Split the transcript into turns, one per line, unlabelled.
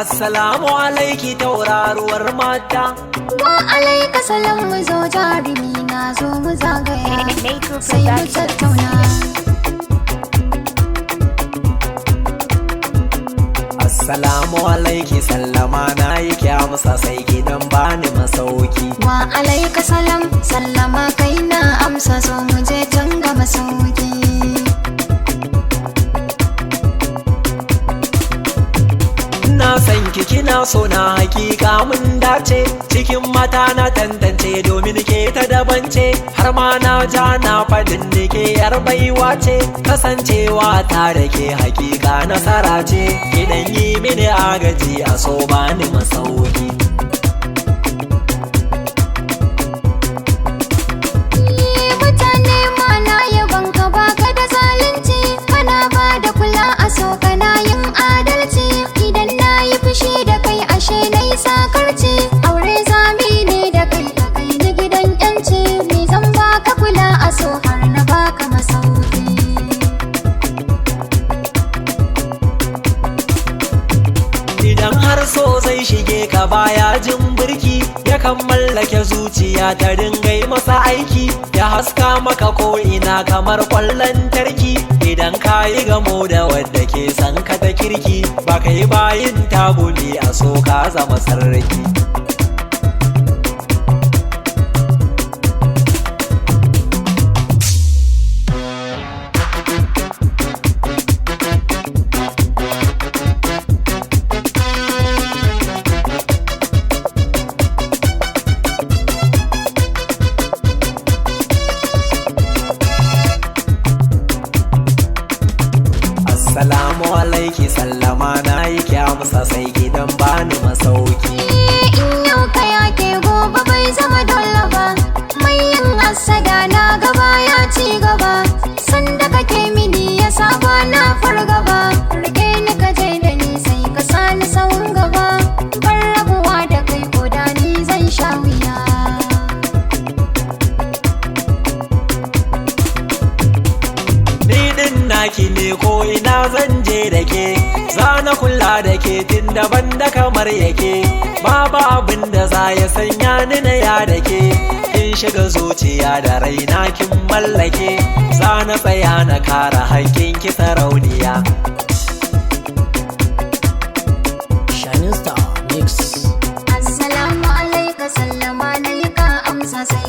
Assalamu alaiki tauraruwar mata.
Wa alaika salam mu zo jarumi na zo mu zagaya sai mu tattauna.
Assalamu alaiki sallama na yi kyamsa sai gidan bani masauki.
Wa alaika salam sallama kai na amsa zo mu je can ga masauki.
Na san ki kina so na hakika mun dace, cikin mata na tantance domin ke ta dabance, har ma na ja na fadin da ke yar baiwa ce, kasancewa ta da ke hakika nasara ce, kidan yi mini agaji a so bani masauki.
Mutane ma na yaban ka baka da zalunci, kana ba da kula a so kana yin adalci. Idan na yi fushi da kai ashe na yi sakarci, aure zami ne da kai ka kai ni gidan yanci. Me zan baka kula a so har na baka masauki.
Idan har so zai shige ka baya jin birki, yakan mallake zuciya ta dingai masa aiki, ya haska maka ko ina kamar kwallon tarki. Idan ka yi gamo da wadda ke san ka ta kirki, ba ka yi bayin tagumi a so ka zama sarraki. Assalamu alaiki sallama na yi kyamsa sai gidan bani masauki.
In yau ka yake gobe bai zama dole ba, mai yin hassada na gaba ya ci gaba, sanda kake mini ya saba na fargaba. Rike ni ka je da ni sai ka sani sahun gaba, bar rabuwa da kai ko da ni zan sha wuya.
Ni din naki ne ko ina zan je da ke, za na kula da ke tun daban da kamar yake, babu abin da za ya sanya ni na ya da ke. Kin shiga zuciya da raina kin mallake, za na tsaya na kara haƙƙin ki sarauniya.
Shining Star Mix.
Assalamu alaika sallama na yi ka amsa sai